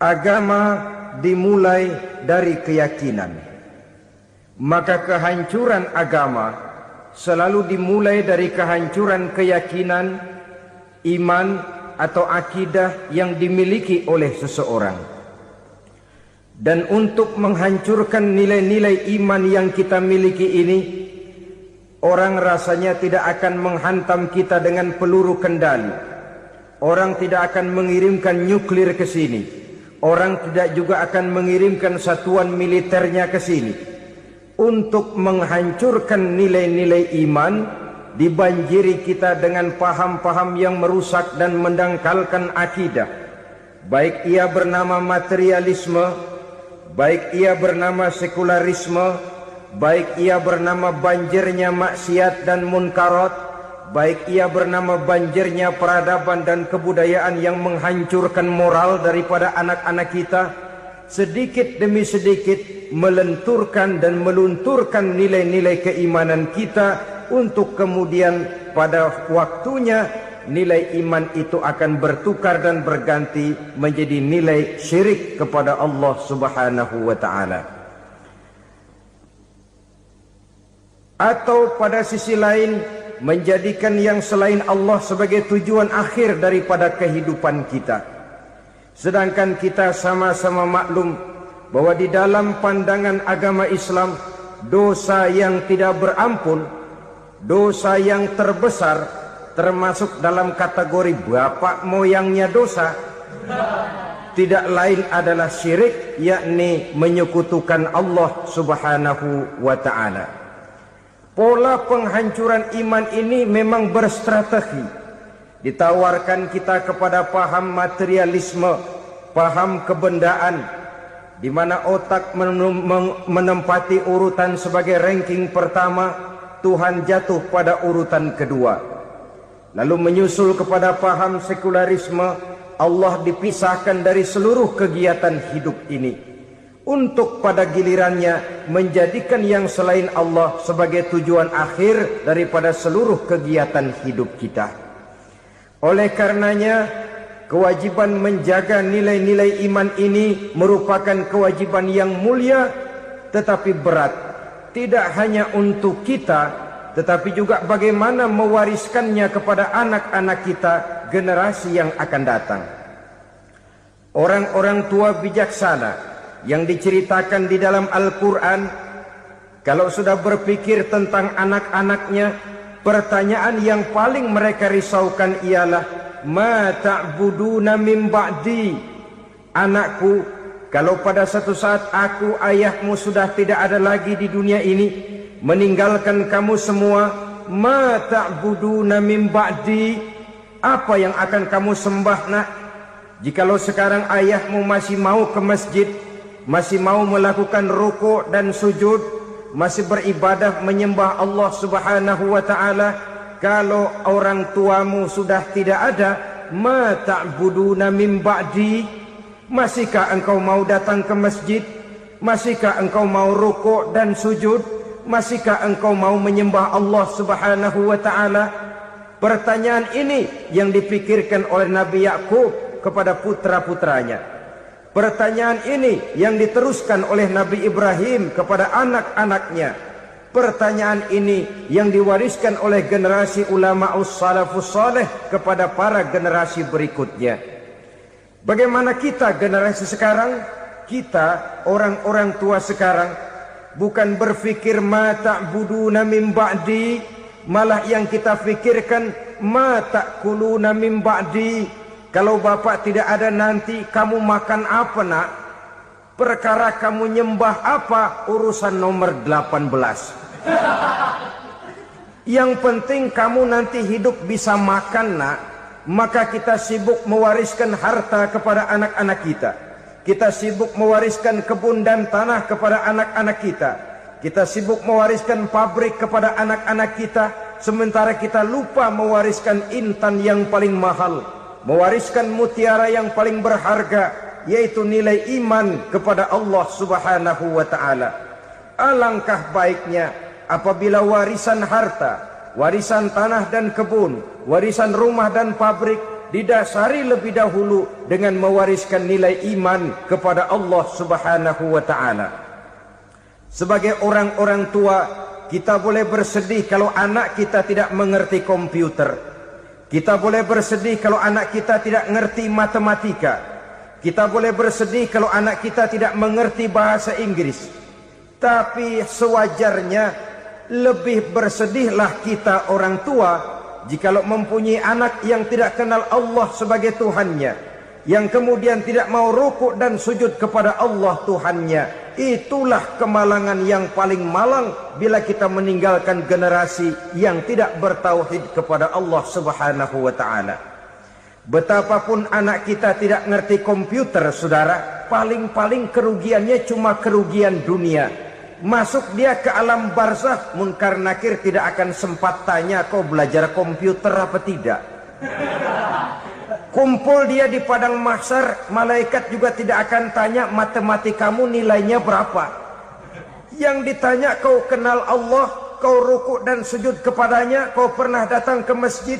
Agama dimulai dari keyakinan. Maka kehancuran agama selalu dimulai dari kehancuran keyakinan, iman atau akidah yang dimiliki oleh seseorang. Dan untuk menghancurkan nilai-nilai iman yang kita miliki ini, orang rasanya tidak akan menghantam kita dengan peluru kendali. Orang tidak akan mengirimkan nuklir ke sini. Orang tidak juga akan mengirimkan satuan militernya ke sini. Untuk menghancurkan nilai-nilai iman, dibanjiri kita dengan paham-paham yang merusak dan mendangkalkan akidah. Baik ia bernama materialisme, baik ia bernama sekularisme, baik ia bernama banjirnya maksiat dan munkarat, baik ia bernama banjirnya peradaban dan kebudayaan yang menghancurkan moral daripada anak-anak kita, sedikit demi sedikit melenturkan dan melunturkan nilai-nilai keimanan kita, untuk kemudian pada waktunya nilai iman itu akan bertukar dan berganti menjadi nilai syirik kepada Allah Subhanahu wa ta'ala. Atau pada sisi lain, menjadikan yang selain Allah sebagai tujuan akhir daripada kehidupan kita. Sedangkan kita sama-sama maklum bahwa di dalam pandangan agama Islam, dosa yang tidak berampun, dosa yang terbesar, termasuk dalam kategori bapak moyangnya dosa, tidak lain adalah syirik, yakni menyekutukan Allah Subhanahu wa ta'ala. Pola penghancuran iman ini memang berstrategi. Ditawarkan kita kepada paham materialisme, paham kebendaan, di mana otak menempati urutan sebagai ranking pertama, Tuhan jatuh pada urutan kedua. Lalu menyusul kepada paham sekularisme, Allah dipisahkan dari seluruh kegiatan hidup ini, untuk pada gilirannya menjadikan yang selain Allah sebagai tujuan akhir daripada seluruh kegiatan hidup kita. Oleh karenanya, kewajiban menjaga nilai-nilai iman ini merupakan kewajiban yang mulia tetapi berat, tidak hanya untuk kita, tetapi juga bagaimana mewariskannya kepada anak-anak kita, generasi yang akan datang. Orang-orang tua bijaksana yang diceritakan di dalam Al-Quran, kalau sudah berpikir tentang anak-anaknya, pertanyaan yang paling mereka risaukan ialah, ma ta'buduna min ba'di. Anakku, kalau pada satu saat aku, ayahmu sudah tidak ada lagi di dunia ini, meninggalkan kamu semua, ma ta'buduna min ba'di, apa yang akan kamu sembah nak? Jikalau sekarang ayahmu masih mau ke masjid, masih mau melakukan rukuk dan sujud, masih beribadah menyembah Allah Subhanahu wa ta'ala, kalau orang tuamu sudah tidak ada, ma ta'buduna min ba'di, masihkah engkau mau datang ke masjid? Masihkah engkau mau rukuk dan sujud? Masihkah engkau mau menyembah Allah Subhanahu wa ta'ala? Pertanyaan ini yang dipikirkan oleh Nabi Yakub kepada putra-putranya. Pertanyaan ini yang diteruskan oleh Nabi Ibrahim kepada anak-anaknya. Pertanyaan ini yang diwariskan oleh generasi ulama salafus saleh kepada para generasi berikutnya. Bagaimana kita generasi sekarang? Kita orang-orang tua sekarang bukan berfikir ma ta'buduna min ba'di, malah yang kita fikirkan ma ta'kuluna min ba'di. Kalau bapak tidak ada nanti kamu makan apa nak? Perkara kamu nyembah apa? Urusan nomor 18. Yang penting kamu nanti hidup bisa makan nak. Maka kita sibuk mewariskan harta kepada anak-anak kita. Kita sibuk mewariskan kebun dan tanah kepada anak-anak kita. Kita sibuk mewariskan pabrik kepada anak-anak kita, sementara kita lupa mewariskan intan yang paling mahal, mewariskan mutiara yang paling berharga, yaitu nilai iman kepada Allah Subhanahu wa ta'ala. Alangkah baiknya apabila warisan harta, warisan tanah dan kebun, warisan rumah dan pabrik didasari lebih dahulu dengan mewariskan nilai iman kepada Allah Subhanahu wa taala. Sebagai orang-orang tua, kita boleh bersedih kalau anak kita tidak mengerti komputer. Kita boleh bersedih kalau anak kita tidak mengerti matematika. Kita boleh bersedih kalau anak kita tidak mengerti bahasa Inggris. Tapi sewajarnya lebih bersedihlah kita orang tua jikalau mempunyai anak yang tidak kenal Allah sebagai Tuhannya, yang kemudian tidak mau rukuk dan sujud kepada Allah Tuhannya. Itulah kemalangan yang paling malang bila kita meninggalkan generasi yang tidak bertauhid kepada Allah Subhanahu wa taala. Betapapun anak kita tidak ngerti komputer, saudara, paling-paling kerugiannya cuma kerugian dunia. Masuk dia ke alam barzakh, munkar nakir tidak akan sempat tanya kau belajar komputer apa tidak. Kumpul dia di padang mahsyar, malaikat juga tidak akan tanya matematikamu nilainya berapa. Yang ditanya kau kenal Allah, kau rukuk dan sujud kepadanya, kau pernah datang ke masjid.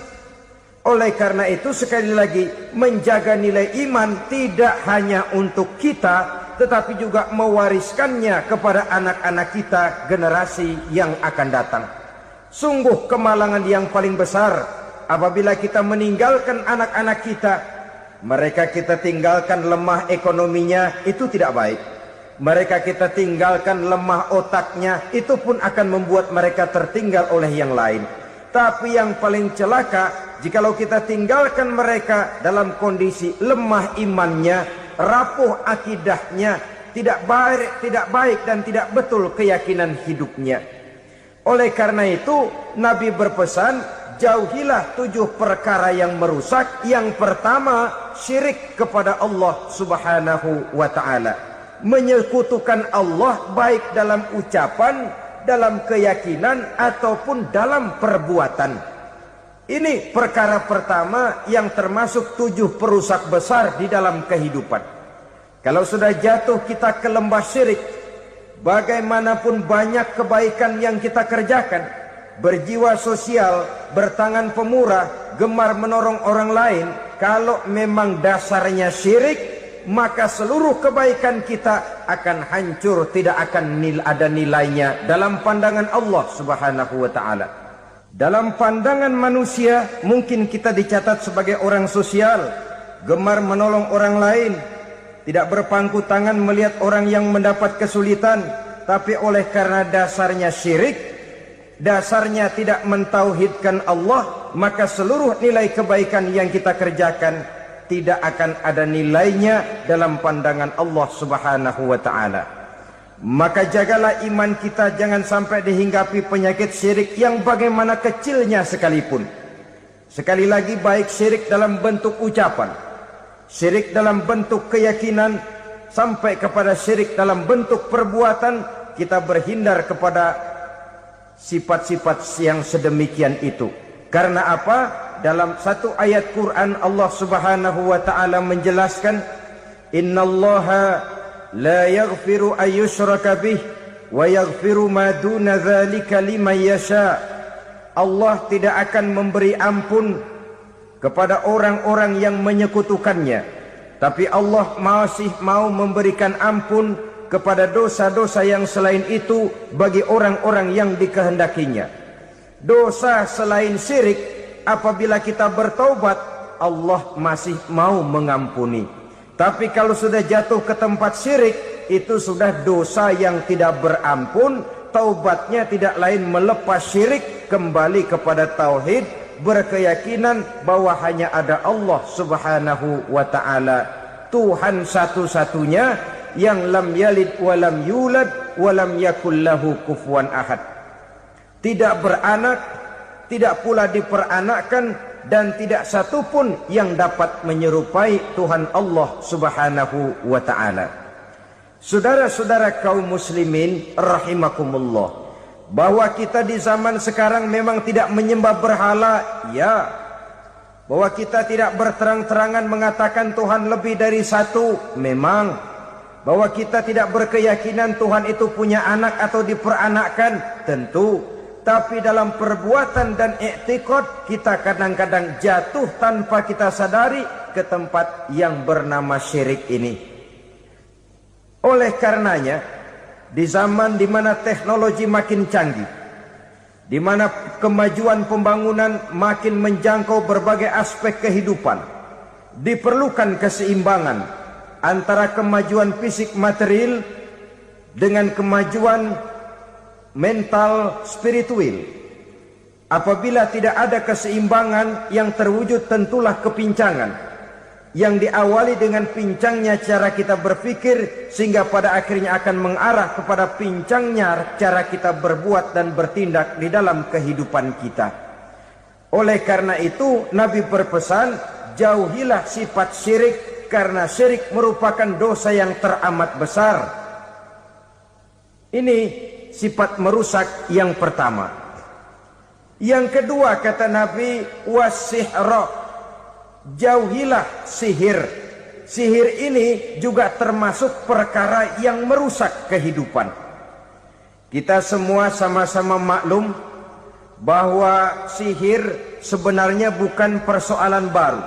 Oleh karena itu sekali lagi, menjaga nilai iman tidak hanya untuk kita, tetapi juga mewariskannya kepada anak-anak kita, generasi yang akan datang. Sungguh kemalangan yang paling besar apabila kita meninggalkan anak-anak kita. Mereka kita tinggalkan lemah ekonominya, itu tidak baik. Mereka kita tinggalkan lemah otaknya, itu pun akan membuat mereka tertinggal oleh yang lain. Tapi yang paling celaka, jikalau kita tinggalkan mereka dalam kondisi lemah imannya, rapuh akidahnya, tidak baik dan tidak betul keyakinan hidupnya. Oleh karena itu Nabi berpesan, jauhilah 7 perkara yang merusak. Yang pertama, syirik kepada Allah Subhanahu wa taala. Menyekutukan Allah baik dalam ucapan, dalam keyakinan ataupun dalam perbuatan. Ini perkara pertama yang termasuk 7 perusak besar di dalam kehidupan. Kalau sudah jatuh kita ke lembah syirik, bagaimanapun banyak kebaikan yang kita kerjakan, berjiwa sosial, bertangan pemurah, gemar menolong orang lain, kalau memang dasarnya syirik, maka seluruh kebaikan kita akan hancur, tidak akan ada nilainya dalam pandangan Allah Subhanahu wa taala. Dalam pandangan manusia, mungkin kita dicatat sebagai orang sosial, gemar menolong orang lain, tidak berpangku tangan melihat orang yang mendapat kesulitan, tapi oleh karena dasarnya syirik, dasarnya tidak mentauhidkan Allah, maka seluruh nilai kebaikan yang kita kerjakan tidak akan ada nilainya dalam pandangan Allah Subhanahu wa taala. Maka jagalah iman kita jangan sampai dihinggapi penyakit syirik yang bagaimana kecilnya sekalipun. Sekali lagi, baik syirik dalam bentuk ucapan, syirik dalam bentuk keyakinan, sampai kepada syirik dalam bentuk perbuatan, kita berhindar kepada sifat-sifat yang sedemikian itu. Karena apa? Dalam satu ayat Quran Allah Subhanahu wa taala menjelaskan, innallaha la yaghfiru ayyushraka bih wa yaghfiru ma duna dzalika liman yasha. Allah tidak akan memberi ampun kepada orang-orang yang menyekutukannya, tapi Allah masih mau memberikan ampun kepada dosa-dosa yang selain itu bagi orang-orang yang dikehendakinya. Dosa selain syirik, apabila kita bertaubat, Allah masih mau mengampuni. Tapi kalau sudah jatuh ke tempat syirik, itu sudah dosa yang tidak berampun. Taubatnya tidak lain melepas syirik, kembali kepada tauhid, berkeyakinan bahwa hanya ada Allah Subhanahu wa taala, Tuhan satu-satunya yang lam yalid wa lam yulad wa lam yakul lahu kufuwan ahad. Tidak beranak, tidak pula diperanakkan, dan tidak satu pun yang dapat menyerupai Tuhan Allah Subhanahu wa taala. Saudara-saudara kaum muslimin rahimakumullah, bahwa kita di zaman sekarang memang tidak menyembah berhala, ya. Bahwa kita tidak berterang-terangan mengatakan Tuhan lebih dari satu, memang. Bahwa kita tidak berkeyakinan Tuhan itu punya anak atau diperanakkan, tentu. tapi dalam perbuatan dan i'tiqad kita kadang-kadang jatuh tanpa kita sadari ke tempat yang bernama syirik ini. Oleh karenanya, di zaman di mana teknologi makin canggih, di mana kemajuan pembangunan makin menjangkau berbagai aspek kehidupan, diperlukan keseimbangan antara kemajuan fisik material dengan kemajuan mental spiritual. Apabila tidak ada keseimbangan, yang terwujud tentulah kepincangan, yang diawali dengan pincangnya cara kita berpikir, sehingga pada akhirnya akan mengarah kepada pincangnya cara kita berbuat dan bertindak di dalam kehidupan kita. Oleh karena itu Nabi berpesan, jauhilah sifat syirik, karena syirik merupakan dosa yang teramat besar. Ini sifat merusak yang pertama. Yang kedua kata Nabi, wasihra, jauhilah sihir. Sihir ini juga termasuk perkara yang merusak kehidupan. Kita semua sama-sama maklum bahwa sihir sebenarnya bukan persoalan baru.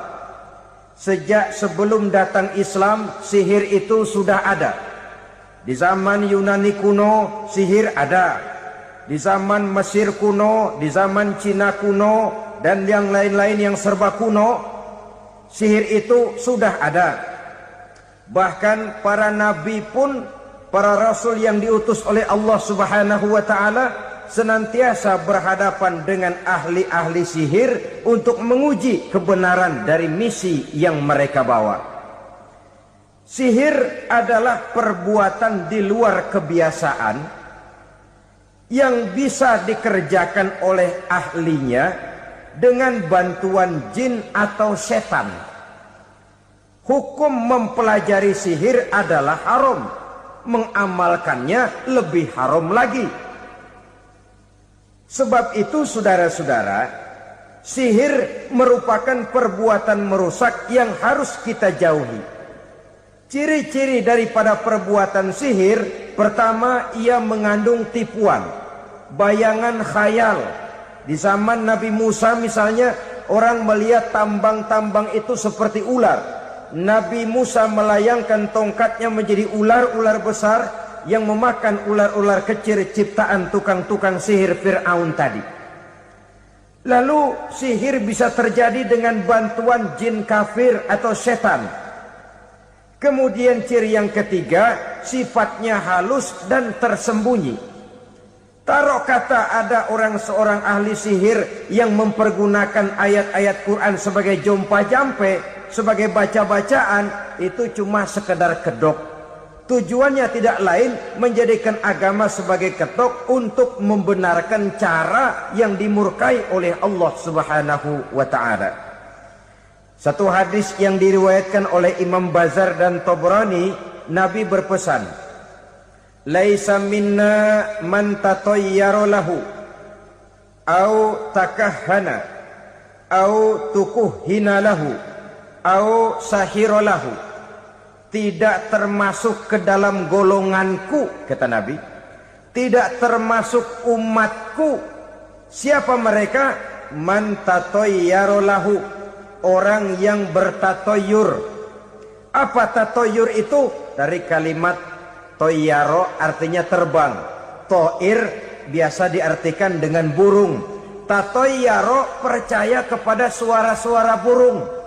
Sejak sebelum datang Islam, sihir itu sudah ada. Di zaman Yunani kuno, sihir ada. Di zaman Mesir kuno, di zaman Cina kuno, dan yang lain-lain yang serba kuno, sihir itu sudah ada. Bahkan para nabi pun, para rasul yang diutus oleh Allah Subhanahu wa ta'ala, senantiasa berhadapan dengan ahli-ahli sihir untuk menguji kebenaran dari misi yang mereka bawa. Sihir adalah perbuatan di luar kebiasaan yang bisa dikerjakan oleh ahlinya dengan bantuan jin atau setan. Hukum mempelajari sihir adalah haram, mengamalkannya lebih haram lagi. Sebab itu saudara-saudara, sihir merupakan perbuatan merusak yang harus kita jauhi. Ciri-ciri daripada perbuatan sihir, pertama, ia mengandung tipuan, bayangan khayal. Di zaman Nabi Musa misalnya, orang melihat tambang-tambang itu seperti ular. Nabi Musa melayangkan tongkatnya menjadi ular-ular besar yang memakan ular-ular kecil ciptaan tukang-tukang sihir Fir'aun tadi. Lalu sihir bisa terjadi dengan bantuan jin kafir atau setan. Kemudian ciri yang ketiga, sifatnya halus dan tersembunyi. Taruh kata ada seorang ahli sihir yang mempergunakan ayat-ayat Quran sebagai jompa-jampe, sebagai baca-bacaan, itu cuma sekedar kedok. Tujuannya tidak lain menjadikan agama sebagai kedok untuk membenarkan cara yang dimurkai oleh Allah Subhanahu wa ta'ala. Satu hadis yang diriwayatkan oleh Imam Bazar dan Tabrani, Nabi berpesan, laisa minna man tatayyara lahu au takahhana au tukuhhina lahu au sahira lahu. Tidak termasuk ke dalam golonganku, kata Nabi. Tidak termasuk umatku. Siapa mereka? Man tatayyara lahu, orang yang bertatoyur. Apa tatoyur itu? Dari kalimat toyaro, artinya terbang. Toir biasa diartikan dengan burung. Tatoyaro percaya kepada suara-suara burung.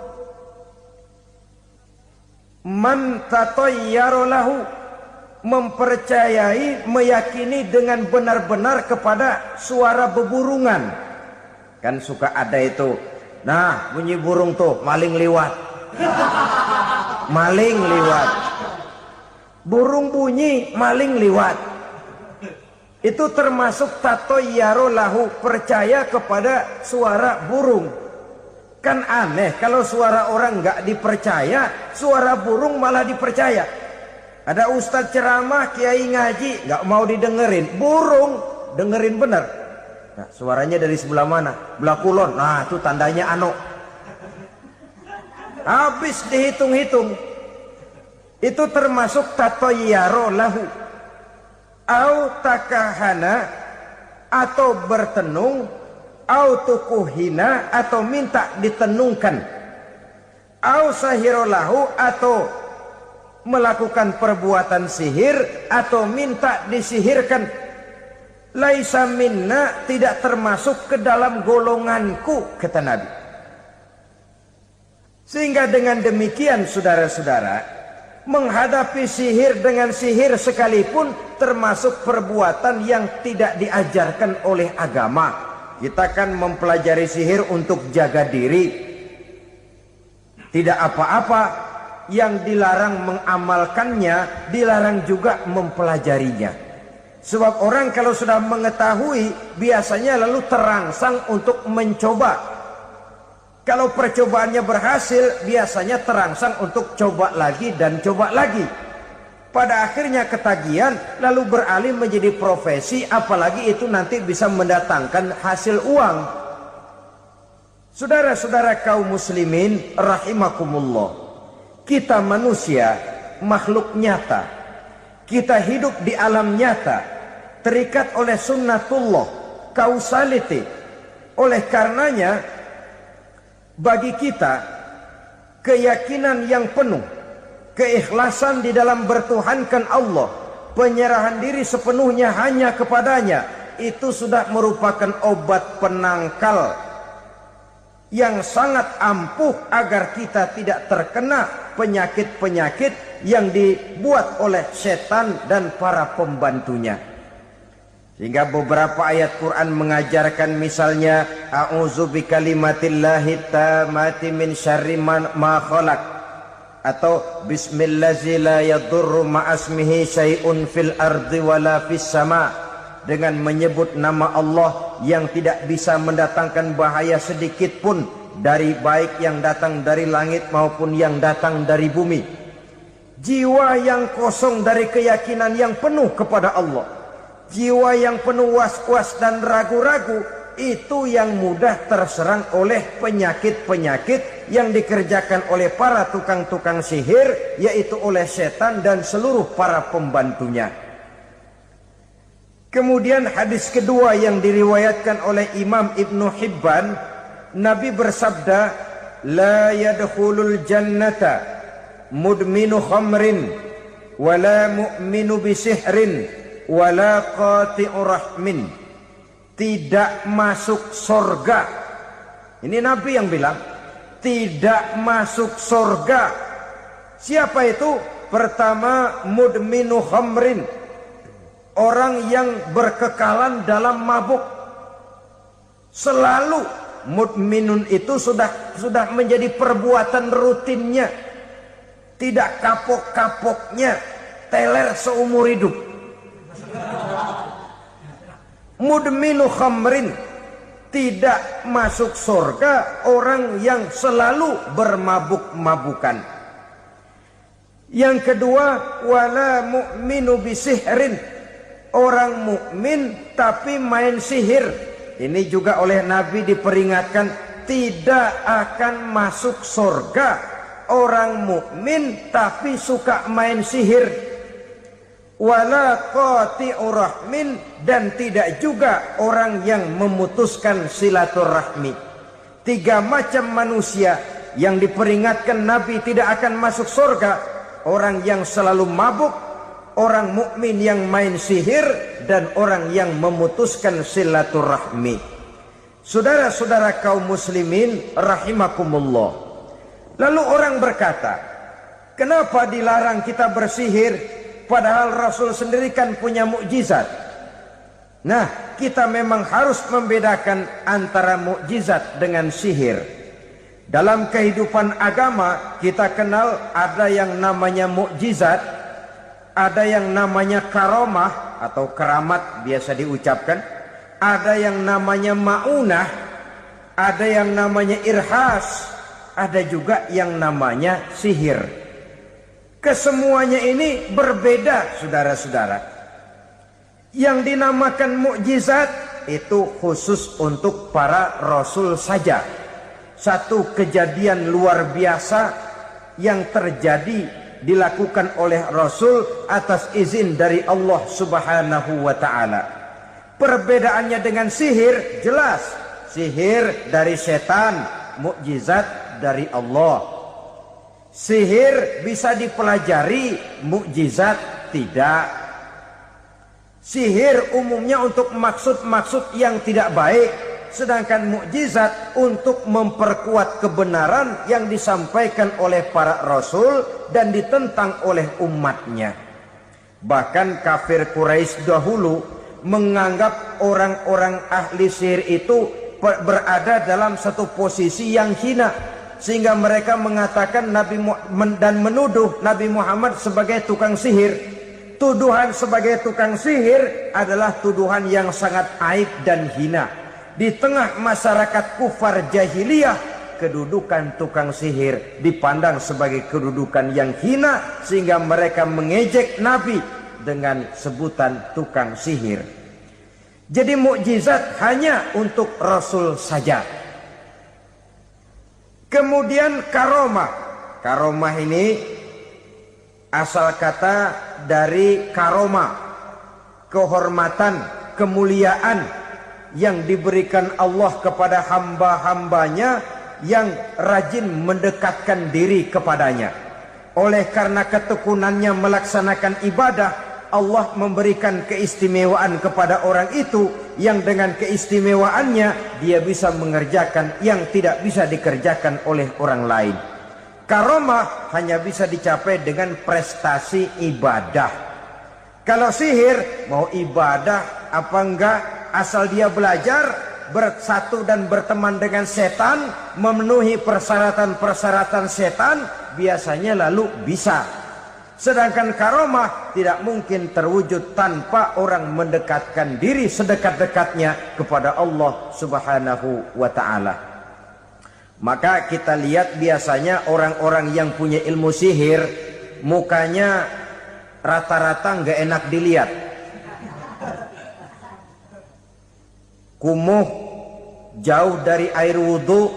Man tatoyaro lahu, mempercayai, meyakini dengan benar-benar kepada suara beburungan. Kan suka ada itu, nah bunyi burung tuh, maling liwat. Maling liwat. Burung bunyi, maling liwat. Itu termasuk tatoyaro lahu, percaya kepada suara burung. Kan aneh kalau suara orang nggak dipercaya, suara burung malah dipercaya. Ada ustadz ceramah, kiai ngaji, nggak mau didengerin, burung dengerin bener. Nah, suaranya dari sebelah mana? Belah kulon. Nah, itu tandanya ano. Habis dihitung-hitung. Itu termasuk tatoyaro lahu. Au takahana, atau bertenung, au tukuhina atau minta ditenungkan, au sahirolahu atau melakukan perbuatan sihir atau minta disihirkan. Laisa minna, tidak termasuk ke dalam golonganku, kata Nabi. Sehingga dengan demikian saudara-saudara, menghadapi sihir dengan sihir sekalipun termasuk perbuatan yang tidak diajarkan oleh agama. Kita kan mempelajari sihir untuk jaga diri, tidak apa-apa. Yang dilarang mengamalkannya, dilarang juga mempelajarinya. Sebab orang kalau sudah mengetahui, biasanya lalu terangsang untuk mencoba. Kalau percobaannya berhasil, biasanya terangsang untuk coba lagi dan coba lagi. Pada akhirnya ketagihan, lalu beralih menjadi profesi, apalagi itu nanti bisa mendatangkan hasil uang. Saudara-saudara kaum muslimin rahimakumullah, kita manusia makhluk nyata, kita hidup di alam nyata, terikat oleh sunnatullah, causality. Oleh karenanya bagi kita keyakinan yang penuh, keikhlasan di dalam bertuhankan Allah, penyerahan diri sepenuhnya hanya kepadanya, itu sudah merupakan obat penangkal yang sangat ampuh agar kita tidak terkena penyakit-penyakit yang dibuat oleh setan dan para pembantunya. Sehingga beberapa ayat Quran mengajarkan, misalnya a'udzu bikalimatillahi tammati min syarri ma khalaq, atau bismillazi la yadurru ma'asmihi syai'un fil ardi wala fis sama', dengan menyebut nama Allah yang tidak bisa mendatangkan bahaya sedikit pun, dari baik yang datang dari langit maupun yang datang dari bumi. Jiwa yang kosong dari keyakinan yang penuh kepada Allah, jiwa yang penuh was-was dan ragu-ragu, itu yang mudah terserang oleh penyakit-penyakit yang dikerjakan oleh para tukang-tukang sihir, yaitu oleh setan dan seluruh para pembantunya. Kemudian hadis kedua yang diriwayatkan oleh Imam Ibnu Hibban, Nabi bersabda, la yadkhulul jannata mudminu khamrin wala mu'minu bisihrin wala qati'u rahmin. Tidak masuk surga. Ini Nabi yang bilang, tidak masuk surga. Siapa itu? Pertama, mudminu khamrin, orang yang berkekalan dalam mabuk. Selalu mudminun itu sudah menjadi perbuatan rutinnya, tidak kapok-kapoknya, teler seumur hidup. Mudminu khamrin, tidak masuk surga orang yang selalu bermabuk-mabukan. Yang kedua, wala mu'minu bisihrin, orang mukmin tapi main sihir. Ini juga oleh Nabi diperingatkan, tidak akan masuk surga orang mukmin tapi suka main sihir. Wala qati'u rahmin, dan tidak juga orang yang memutuskan silaturahmi. Tiga macam manusia yang diperingatkan Nabi tidak akan masuk surga: orang yang selalu mabuk, orang mukmin yang main sihir, dan orang yang memutuskan silaturahmi. Saudara-saudara kaum muslimin rahimakumullah. Lalu orang berkata, kenapa dilarang kita bersihir padahal Rasul sendiri kan punya mukjizat? Nah, kita memang harus membedakan antara mukjizat dengan sihir. Dalam kehidupan agama kita kenal ada yang namanya mukjizat, ada yang namanya karomah atau keramat biasa diucapkan, ada yang namanya maunah, ada yang namanya irhas, ada juga yang namanya sihir. Kesemuanya ini berbeda, saudara-saudara. Yang dinamakan mukjizat itu khusus untuk para rasul saja. Satu kejadian luar biasa yang terjadi dilakukan oleh Rasul atas izin dari Allah Subhanahu wa ta'ala. Perbedaannya dengan sihir jelas. Sihir dari setan, mukjizat dari Allah. Sihir bisa dipelajari, mukjizat tidak. Sihir umumnya untuk maksud-maksud yang tidak baik, sedangkan mukjizat untuk memperkuat kebenaran yang disampaikan oleh para rasul dan ditentang oleh umatnya. Bahkan kafir Quraisy dahulu menganggap orang-orang ahli sihir itu berada dalam satu posisi yang hina, sehingga mereka mengatakan dan menuduh Nabi Muhammad sebagai tukang sihir. Tuduhan sebagai tukang sihir adalah tuduhan yang sangat aib dan hina. Di tengah masyarakat kufar jahiliyah, kedudukan tukang sihir dipandang sebagai kedudukan yang hina, sehingga mereka mengejek Nabi dengan sebutan tukang sihir. Jadi mukjizat hanya untuk Rasul saja. Kemudian karomah. Karomah ini asal kata dari karomah, kehormatan, kemuliaan yang diberikan Allah kepada hamba-hambanya yang rajin mendekatkan diri kepadanya. Oleh karena ketekunannya melaksanakan ibadah, Allah memberikan keistimewaan kepada orang itu, yang dengan keistimewaannya dia bisa mengerjakan yang tidak bisa dikerjakan oleh orang lain. Karomah hanya bisa dicapai dengan prestasi ibadah. Kalau sihir, mau ibadah apa enggak, asal dia belajar, bersatu dan berteman dengan setan, memenuhi persyaratan-persyaratan setan, biasanya lalu bisa. Sedangkan karomah tidak mungkin terwujud tanpa orang mendekatkan diri sedekat-dekatnya kepada Allah Subhanahu wa ta'ala. Maka kita lihat biasanya orang-orang yang punya ilmu sihir, mukanya rata-rata nggak enak dilihat. Kumuh, jauh dari air wudhu,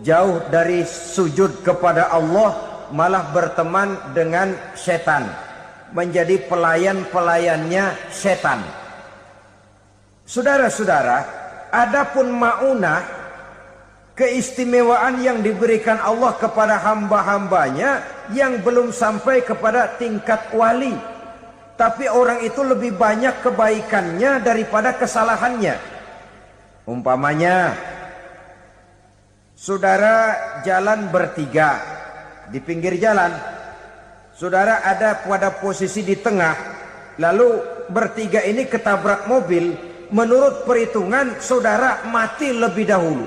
jauh dari sujud kepada Allah, malah berteman dengan setan, menjadi pelayan-pelayannya setan. Saudara-saudara, adapun maunah, keistimewaan yang diberikan Allah kepada hamba-hambanya yang belum sampai kepada tingkat wali, tapi orang itu lebih banyak kebaikannya daripada kesalahannya. Umpamanya, saudara jalan bertiga di pinggir jalan, saudara ada pada posisi di tengah, lalu bertiga ini ketabrak mobil. Menurut perhitungan saudara mati lebih dahulu.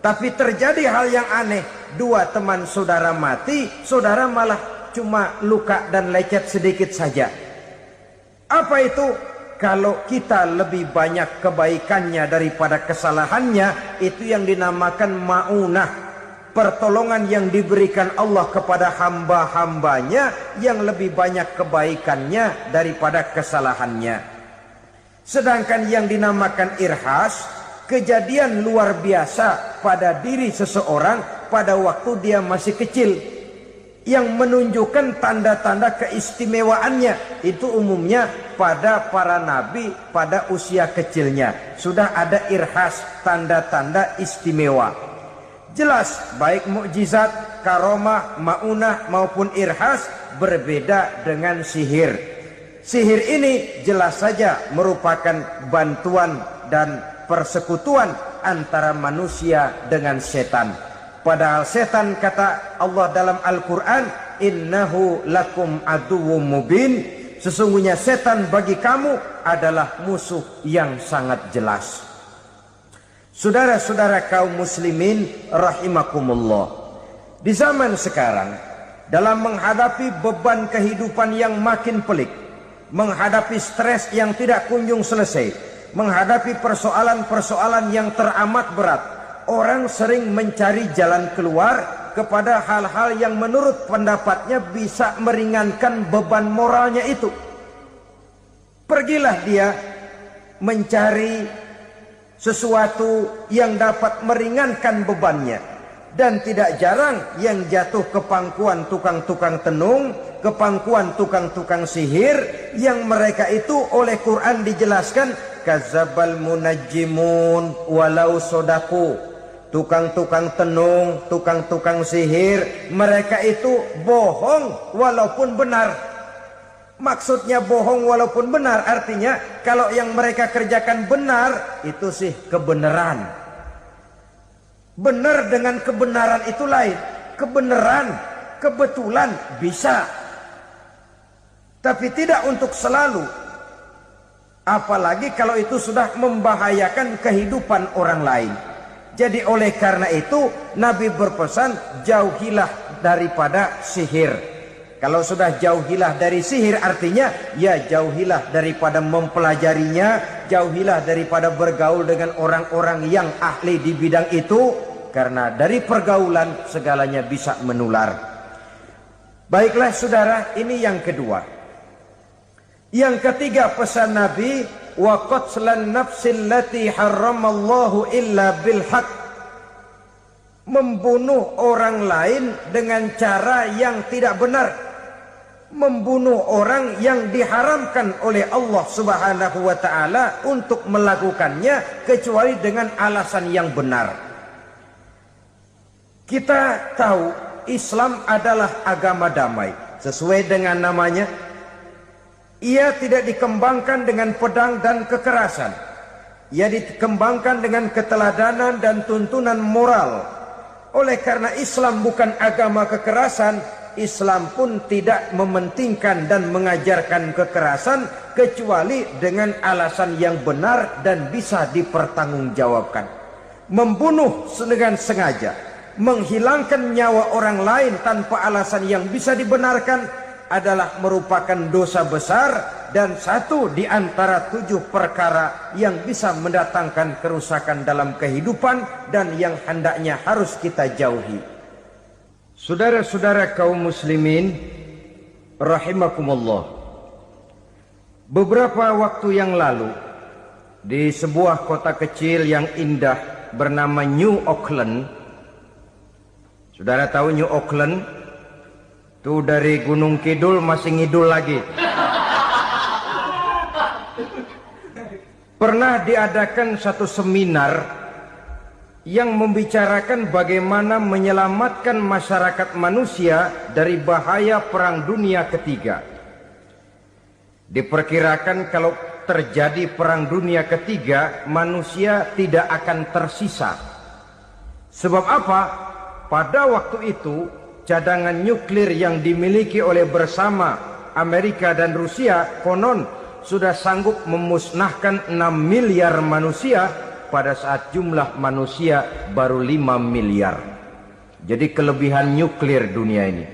Tapi terjadi hal yang aneh, dua teman saudara mati, saudara malah cuma luka dan lecet sedikit saja. Apa itu? Kalau kita lebih banyak kebaikannya daripada kesalahannya, itu yang dinamakan maunah, pertolongan yang diberikan Allah kepada hamba-hambanya yang lebih banyak kebaikannya daripada kesalahannya. Sedangkan yang dinamakan irhas, kejadian luar biasa pada diri seseorang pada waktu dia masih kecil, yang menunjukkan tanda-tanda keistimewaannya. Itu umumnya pada para nabi pada usia kecilnya sudah ada irhas, tanda-tanda istimewa. Jelas baik mukjizat, karomah, maunah maupun irhas berbeda dengan sihir. Sihir ini jelas saja merupakan bantuan dan persekutuan antara manusia dengan setan. Padahal setan, kata Allah dalam Al-Quran, innahu lakum aduwwum mubin, sesungguhnya setan bagi kamu adalah musuh yang sangat jelas. Saudara-saudara kaum muslimin rahimakumullah, di zaman sekarang dalam menghadapi beban kehidupan yang makin pelik, menghadapi stres yang tidak kunjung selesai, menghadapi persoalan-persoalan yang teramat berat, orang sering mencari jalan keluar kepada hal-hal yang menurut pendapatnya bisa meringankan beban moralnya itu. Pergilah dia mencari sesuatu yang dapat meringankan bebannya. Dan tidak jarang yang jatuh ke pangkuan tukang-tukang tenung, ke pangkuan tukang-tukang sihir, yang mereka itu oleh Quran dijelaskan kadzabal munajjimun walau sodaku. Tukang-tukang tenung, tukang-tukang sihir, mereka itu bohong walaupun benar. Maksudnya bohong walaupun benar, artinya kalau yang mereka kerjakan benar, itu sih kebenaran. Benar dengan kebenaran itu lain. Kebenaran, kebetulan bisa, tapi tidak untuk selalu. Apalagi kalau itu sudah membahayakan kehidupan orang lain. Jadi oleh karena itu Nabi berpesan, jauhilah daripada sihir. Kalau sudah jauhilah dari sihir, artinya ya jauhilah daripada mempelajarinya, jauhilah daripada bergaul dengan orang-orang yang ahli di bidang itu, karena dari pergaulan segalanya bisa menular. Baiklah saudara, ini yang kedua. Yang ketiga pesan Nabi, wa qatlan nafsil lati harramallahu illa bil haq. Membunuh orang lain dengan cara yang tidak benar. Membunuh orang yang diharamkan oleh Allah Subhanahu wa taala untuk melakukannya kecuali dengan alasan yang benar. Kita tahu Islam adalah agama damai. Sesuai dengan namanya, ia tidak dikembangkan dengan pedang dan kekerasan. Ia dikembangkan dengan keteladanan dan tuntunan moral. Oleh karena Islam bukan agama kekerasan, Islam pun tidak mementingkan dan mengajarkan kekerasan kecuali dengan alasan yang benar dan bisa dipertanggungjawabkan. Membunuh dengan sengaja, menghilangkan nyawa orang lain tanpa alasan yang bisa dibenarkan adalah merupakan dosa besar dan satu di antara 7 perkara yang bisa mendatangkan kerusakan dalam kehidupan dan yang hendaknya harus kita jauhi. Saudara-saudara kaum muslimin rahimakumullah, beberapa waktu yang lalu di sebuah kota kecil yang indah bernama New Auckland. Saudara tahu New Auckland? Tuh dari Gunung Kidul masih ngidul lagi. Pernah diadakan satu seminar yang membicarakan bagaimana menyelamatkan masyarakat manusia dari bahaya Perang Dunia Ketiga. Diperkirakan kalau terjadi Perang Dunia Ketiga, manusia tidak akan tersisa. Sebab apa? Pada waktu itu cadangan nuklir yang dimiliki oleh bersama Amerika dan Rusia konon sudah sanggup memusnahkan 6 miliar manusia pada saat jumlah manusia baru 5 miliar. Jadi kelebihan nuklir dunia ini.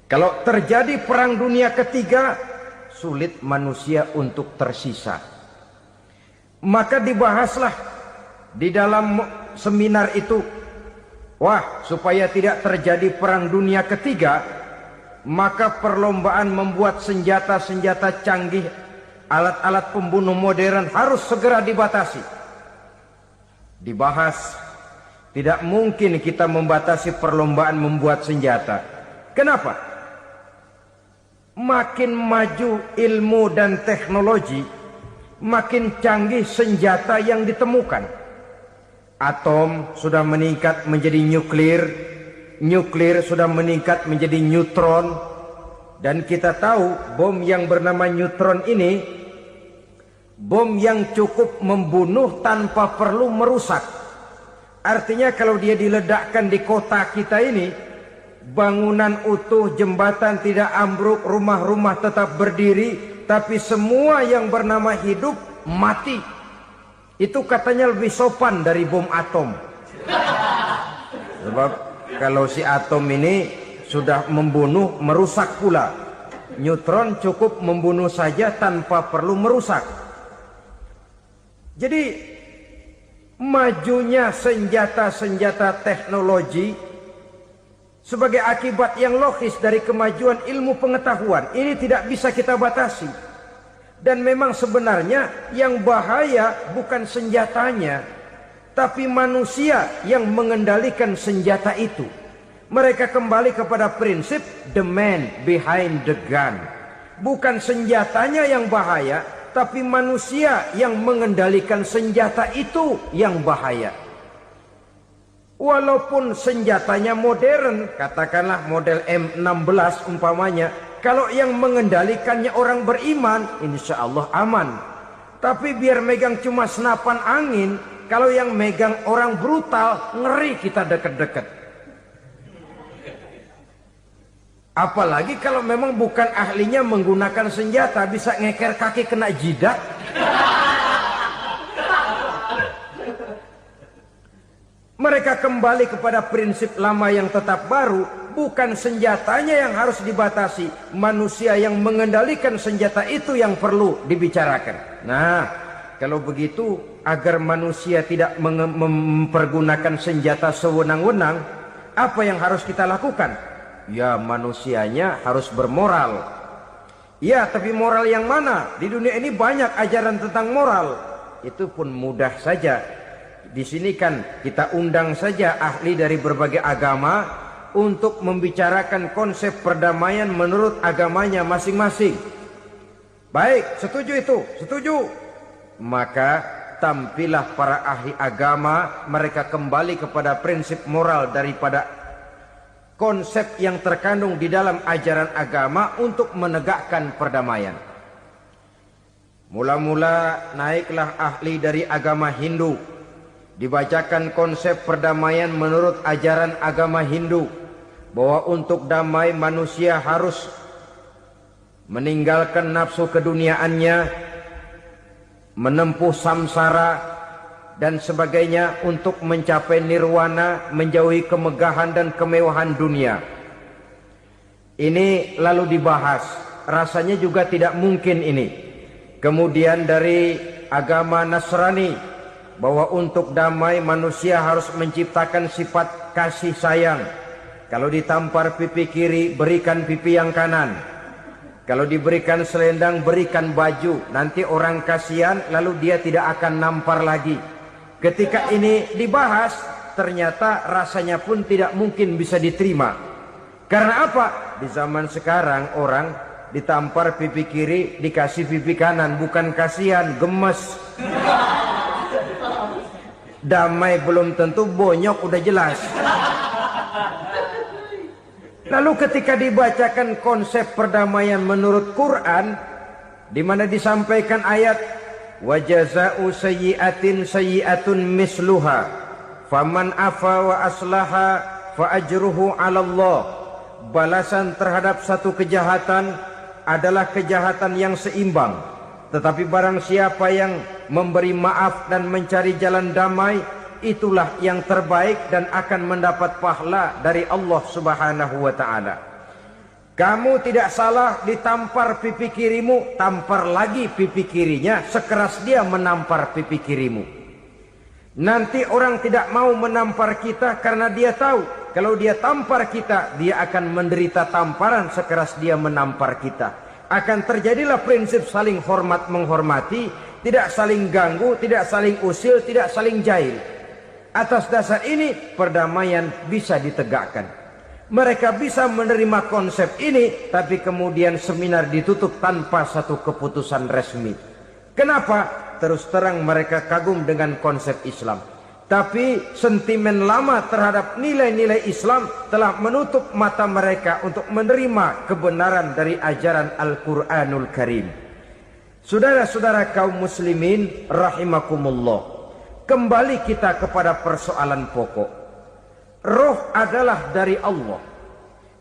Kalau terjadi Perang Dunia Ketiga, sulit manusia untuk tersisa. Maka dibahaslah di dalam seminar itu, wah, supaya tidak terjadi Perang Dunia Ketiga, maka perlombaan membuat senjata-senjata canggih, alat-alat pembunuh modern harus segera dibatasi. Dibahas, tidak mungkin kita membatasi perlombaan membuat senjata. Kenapa? Makin maju ilmu dan teknologi, makin canggih senjata yang ditemukan. Atom sudah meningkat menjadi nuklir, nuklir sudah meningkat menjadi neutron, dan kita tahu bom yang bernama neutron ini bom yang cukup membunuh tanpa perlu merusak. Artinya kalau dia diledakkan di kota kita ini, bangunan utuh, jembatan tidak ambruk, rumah-rumah tetap berdiri, tapi semua yang bernama hidup mati. Itu katanya lebih sopan dari bom atom. Sebab kalau si atom ini sudah membunuh, merusak pula. Neutron cukup membunuh saja tanpa perlu merusak. Jadi majunya senjata-senjata teknologi sebagai akibat yang logis dari kemajuan ilmu pengetahuan ini tidak bisa kita batasi. Dan memang sebenarnya yang bahaya bukan senjatanya, tapi manusia yang mengendalikan senjata itu. Mereka kembali kepada prinsip the man behind the gun. Bukan senjatanya yang bahaya, tapi manusia yang mengendalikan senjata itu yang bahaya. Walaupun senjatanya modern, katakanlah model M16 umpamanya, kalau yang mengendalikannya orang beriman, insya Allah aman. Tapi biar megang cuma senapan angin, kalau yang megang orang brutal, ngeri kita deket-deket. Apalagi kalau memang bukan ahlinya menggunakan senjata, bisa ngeker kaki kena jidat. Mereka kembali kepada prinsip lama yang tetap baru. Bukan senjatanya yang harus dibatasi, manusia yang mengendalikan senjata itu yang perlu dibicarakan. Nah, kalau begitu, agar manusia tidak mempergunakan senjata sewenang-wenang, apa yang harus kita lakukan? Ya, manusianya harus bermoral. Ya, tapi moral yang mana? Di dunia ini banyak ajaran tentang moral. Itu pun mudah saja. Di sini kan kita undang saja ahli dari berbagai agama untuk membicarakan konsep perdamaian menurut agamanya masing-masing. Baik, setuju itu? Setuju. Maka tampillah para ahli agama, mereka kembali kepada prinsip moral daripada konsep yang terkandung di dalam ajaran agama untuk menegakkan perdamaian. Mula-mula naiklah ahli dari agama Hindu, dibacakan konsep perdamaian menurut ajaran agama Hindu, bahwa untuk damai manusia harus meninggalkan nafsu keduniaannya, menempuh samsara dan sebagainya untuk mencapai nirwana, menjauhi kemegahan dan kemewahan dunia. Ini lalu dibahas, rasanya juga tidak mungkin ini. Kemudian dari agama Nasrani, bahwa untuk damai manusia harus menciptakan sifat kasih sayang. Kalau ditampar pipi kiri, berikan pipi yang kanan. Kalau diberikan selendang, berikan baju. Nanti orang kasihan, lalu dia tidak akan nampar lagi. Ketika ini dibahas, ternyata rasanya pun tidak mungkin bisa diterima. Karena apa? Di zaman sekarang orang ditampar pipi kiri, dikasih pipi kanan. Bukan kasihan, gemes. Damai belum tentu, bonyok udah jelas. Lalu ketika dibacakan konsep perdamaian menurut Quran, di mana disampaikan ayat wa jazaa'u sayyi'atin sayyi'atun misluha faman afa wa aslaha fa ajruhu 'ala Allah. Balasan terhadap satu kejahatan adalah kejahatan yang seimbang, tetapi barang siapa yang memberi maaf dan mencari jalan damai, itulah yang terbaik dan akan mendapat pahala dari Allah Subhanahu wa ta'ala. Kamu tidak salah ditampar pipi kirimu, tampar lagi pipi kirinya sekeras dia menampar pipi kirimu. Nanti orang tidak mau menampar kita karena dia tahu kalau dia tampar kita, dia akan menderita tamparan sekeras dia menampar kita. Akan terjadilah prinsip saling hormat menghormati, tidak saling ganggu, tidak saling usil, tidak saling jahil. Atas dasar ini perdamaian bisa ditegakkan. Mereka bisa menerima konsep ini, tapi kemudian seminar ditutup tanpa satu keputusan resmi. Kenapa? Terus terang mereka kagum dengan konsep Islam, tapi sentimen lama terhadap nilai-nilai Islam telah menutup mata mereka untuk menerima kebenaran dari ajaran Al-Quranul Karim. Saudara-saudara kaum muslimin rahimakumullah, kembali kita kepada persoalan pokok. Roh adalah dari Allah.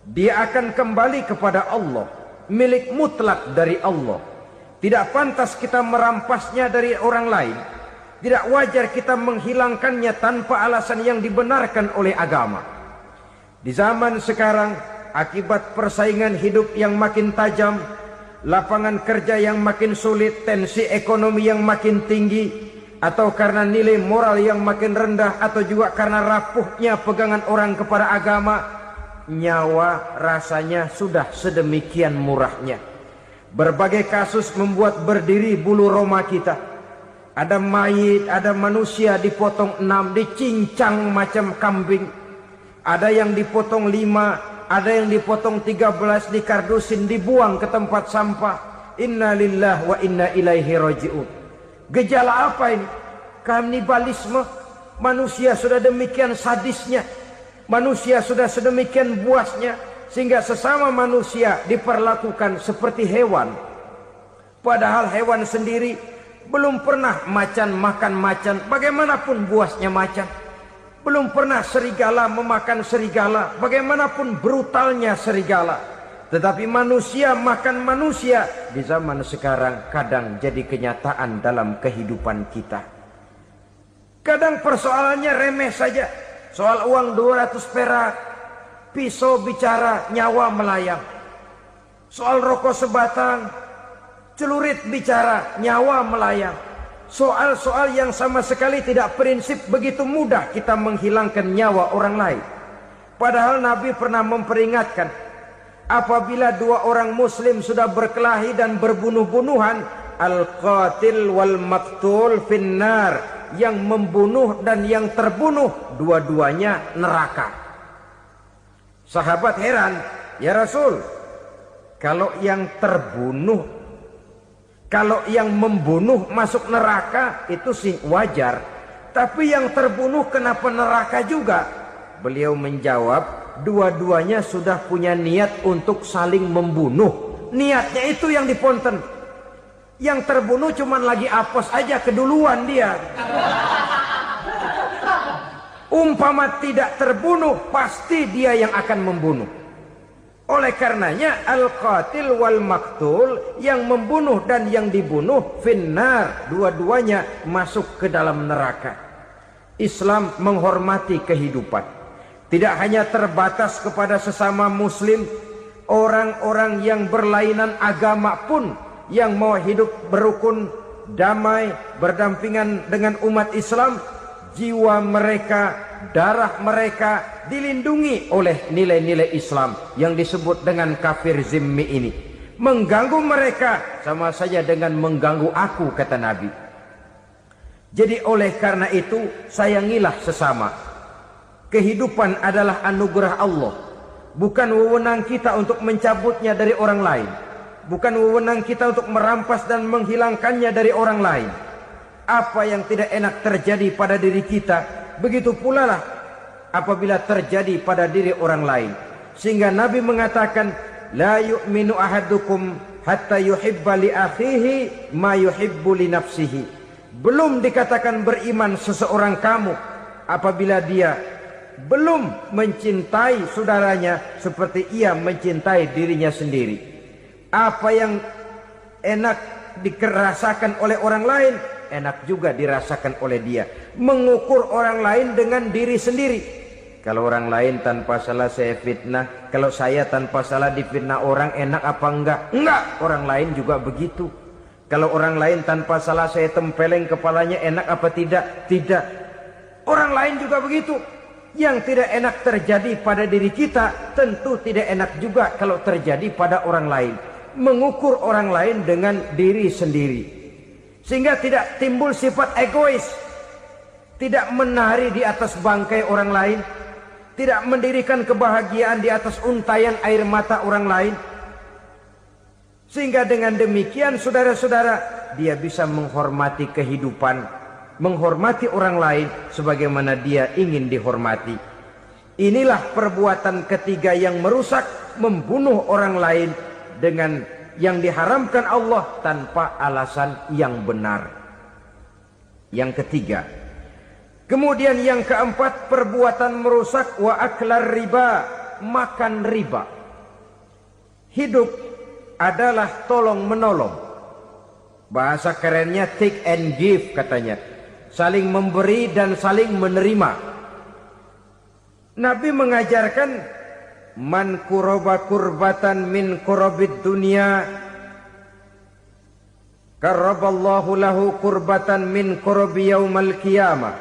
Dia akan kembali kepada Allah, milik mutlak dari Allah. Tidak pantas kita merampasnya dari orang lain. Tidak wajar kita menghilangkannya tanpa alasan yang dibenarkan oleh agama. Di zaman sekarang, akibat persaingan hidup yang makin tajam, lapangan kerja yang makin sulit, tensi ekonomi yang makin tinggi, atau karena nilai moral yang makin rendah, atau juga karena rapuhnya pegangan orang kepada agama, nyawa rasanya sudah sedemikian murahnya. Berbagai kasus membuat berdiri bulu roma kita. Ada mayit, ada manusia dipotong 6, dicincang macam kambing. Ada yang dipotong 5, ada yang dipotong 13, dikardusin, dibuang ke tempat sampah. Inna lillahi wa inna ilaihi raji'un. Gejala apa ini? Kanibalisme. Manusia sudah demikian sadisnya, manusia sudah sedemikian buasnya, sehingga sesama manusia diperlakukan seperti hewan. Padahal hewan sendiri belum pernah macan makan macan, bagaimanapun buasnya macan. Belum pernah serigala memakan serigala, bagaimanapun brutalnya serigala. Tetapi manusia makan manusia di zaman sekarang kadang jadi kenyataan dalam kehidupan kita. Kadang persoalannya remeh saja. Soal uang 200 perak, pisau bicara, nyawa melayang. Soal rokok sebatang, celurit bicara, nyawa melayang. Soal-soal yang sama sekali tidak prinsip, begitu mudah kita menghilangkan nyawa orang lain. Padahal Nabi pernah memperingatkan, apabila dua orang muslim sudah berkelahi dan berbunuh-bunuhan, al-qatil wal maktul finnar, yang membunuh dan yang terbunuh dua-duanya neraka. Sahabat heran, ya Rasul, kalau yang terbunuh, kalau yang membunuh masuk neraka itu sih wajar, tapi yang terbunuh kenapa neraka juga? Beliau menjawab, dua-duanya sudah punya niat untuk saling membunuh. Niatnya itu yang diponten. Yang terbunuh cuman lagi apes aja, keduluan dia. Umpama tidak terbunuh, pasti dia yang akan membunuh. Oleh karenanya al-qatil wal maktul, yang membunuh dan yang dibunuh finnar, dua-duanya masuk ke dalam neraka. Islam menghormati kehidupan. Tidak hanya terbatas kepada sesama muslim, orang-orang yang berlainan agama pun yang mau hidup berukun, damai, berdampingan dengan umat Islam, jiwa mereka, darah mereka dilindungi oleh nilai-nilai Islam yang disebut dengan kafir zimmi ini. Mengganggu mereka sama saja dengan mengganggu aku, kata Nabi. Jadi oleh karena itu, sayangilah sesama. Kehidupan adalah anugerah Allah, bukan wewenang kita untuk mencabutnya dari orang lain. Bukan wewenang kita untuk merampas dan menghilangkannya dari orang lain. Apa yang tidak enak terjadi pada diri kita, begitu pula lah apabila terjadi pada diri orang lain. Sehingga Nabi mengatakan, la yu'minu ahadukum hatta yuhibba li akhihi ma yuhibbu li nafsihi. Belum dikatakan beriman seseorang kamu apabila dia belum mencintai saudaranya seperti ia mencintai dirinya sendiri. Apa yang enak dirasakan oleh orang lain, enak juga dirasakan oleh dia. Mengukur orang lain dengan diri sendiri. Kalau orang lain tanpa salah saya fitnah, kalau saya tanpa salah difitnah orang, enak apa enggak? Enggak, orang lain juga begitu. Kalau orang lain tanpa salah saya tempeleng kepalanya, enak apa tidak? Tidak. Orang lain juga begitu. Yang tidak enak terjadi pada diri kita, tentu tidak enak juga kalau terjadi pada orang lain. Mengukur orang lain dengan diri sendiri, sehingga tidak timbul sifat egois, tidak menari di atas bangkai orang lain, tidak mendirikan kebahagiaan di atas untayan air mata orang lain. Sehingga dengan demikian saudara-saudara, dia bisa menghormati kehidupan, menghormati orang lain sebagaimana dia ingin dihormati. Inilah perbuatan ketiga yang merusak, membunuh orang lain dengan yang diharamkan Allah tanpa alasan yang benar. Yang ketiga. Kemudian yang keempat, perbuatan merusak wa aklar riba, makan riba. Hidup adalah tolong menolong. Bahasa kerennya take and give katanya. Saling memberi dan saling menerima. Nabi mengajarkan, man kuraba kurbatan min kurabid dunia karaballahu lahu kurbatan min kurabi yaumal qiyamah.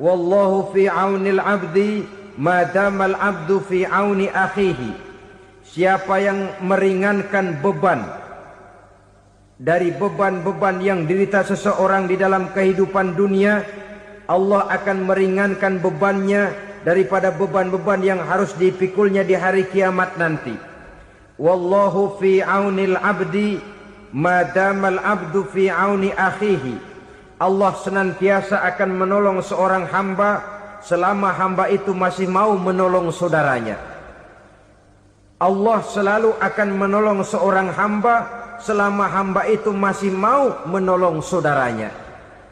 Wallahu fi aunil abdi madamal abdu fi auni akhihi. Siapa yang meringankan beban dari beban-beban yang diderita seseorang di dalam kehidupan dunia, Allah akan meringankan bebannya daripada beban-beban yang harus dipikulnya di hari kiamat nanti. Wallahu fi aunil abdi madamal abdu fi auni akhihi. Allah senantiasa akan menolong seorang hamba selama hamba itu masih mau menolong saudaranya. Allah selalu akan menolong seorang hamba selama hamba itu masih mau menolong saudaranya.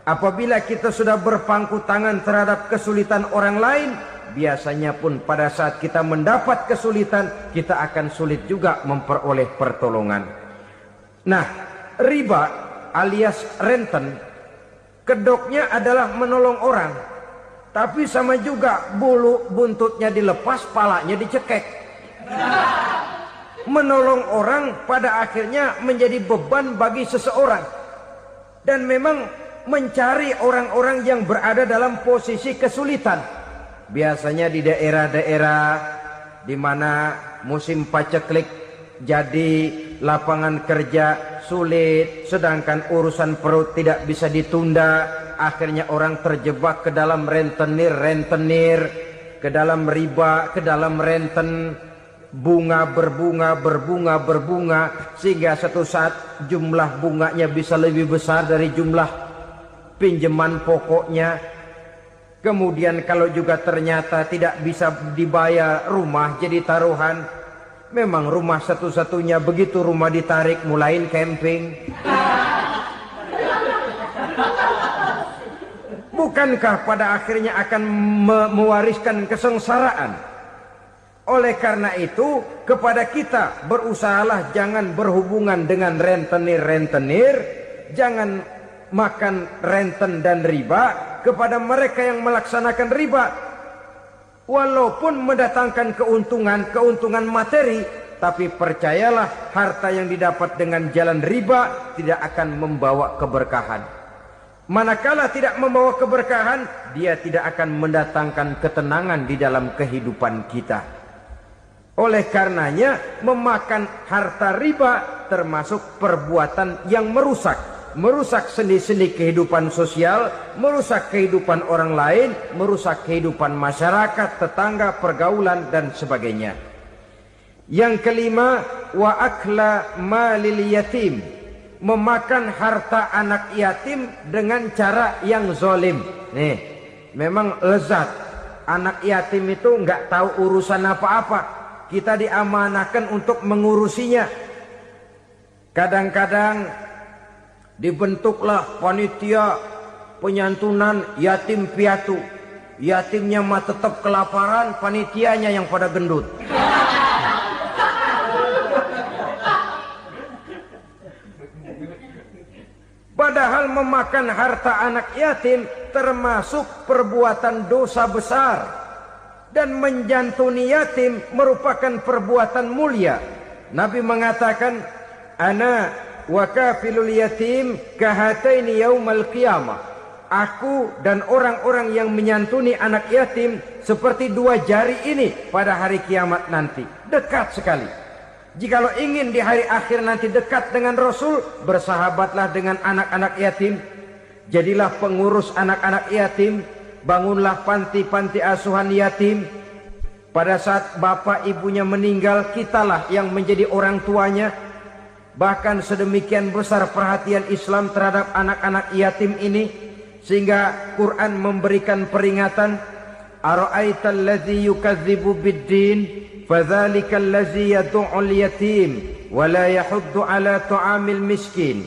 Apabila kita sudah berpangku tangan terhadap kesulitan orang lain, biasanya pun pada saat kita mendapat kesulitan, kita akan sulit juga memperoleh pertolongan. Nah, riba alias renten, kedoknya adalah menolong orang, tapi sama juga bulu buntutnya dilepas, palanya dicekek. Menolong orang pada akhirnya menjadi beban bagi seseorang, dan memang mencari orang-orang yang berada dalam posisi kesulitan. Biasanya di daerah-daerah di mana musim paceklik, jadi lapangan kerja sulit, sedangkan urusan perut tidak bisa ditunda. Akhirnya orang terjebak ke dalam rentenir, ke dalam riba, ke dalam renten. Bunga berbunga, sehingga satu saat jumlah bunganya bisa lebih besar dari jumlah pinjaman pokoknya. Kemudian kalau juga ternyata tidak bisa dibayar, rumah jadi taruhan. Memang rumah satu-satunya, begitu rumah ditarik mulain camping. Bukankah pada akhirnya akan mewariskan kesengsaraan? Oleh karena itu, kepada kita berusahalah jangan berhubungan dengan rentenir, jangan makan renten dan riba. Kepada mereka yang melaksanakan riba, walaupun mendatangkan keuntungan materi, tapi percayalah, harta yang didapat dengan jalan riba tidak akan membawa keberkahan. Manakala tidak membawa keberkahan, dia tidak akan mendatangkan ketenangan di dalam kehidupan kita. Oleh karenanya, memakan harta riba termasuk perbuatan yang merusak sendi-sendi kehidupan sosial, merusak kehidupan orang lain, merusak kehidupan masyarakat, tetangga, pergaulan, dan sebagainya. Yang kelima, wa akla malil yatim, memakan harta anak yatim dengan cara yang zalim. Nih, memang lezat. Anak yatim itu nggak tahu urusan apa-apa. Kita diamanahkan untuk mengurusinya. Kadang-kadang dibentuklah panitia penyantunan yatim piatu. Yatimnya mah tetap kelaparan, panitianya yang pada gendut. Padahal memakan harta anak yatim termasuk perbuatan dosa besar. Dan menjantuni yatim merupakan perbuatan mulia. Nabi mengatakan, ana wa kafilul yatim kahataini yaumal qiyamah. Aku dan orang-orang yang menyantuni anak yatim seperti dua jari ini pada hari kiamat nanti. Dekat sekali. Jikalau ingin di hari akhir nanti dekat dengan Rasul, bersahabatlah dengan anak-anak yatim. Jadilah pengurus anak-anak yatim. Bangunlah panti-panti asuhan yatim. Pada saat bapak ibunya meninggal, kitalah yang menjadi orang tuanya. Bahkan sedemikian besar perhatian Islam terhadap anak-anak yatim ini, sehingga Quran memberikan peringatan, ara'aital ladzi yukadzibu biddin fadzalikal ladzi yad'ul yatim wa la yahuddu ala ta'amil miskin.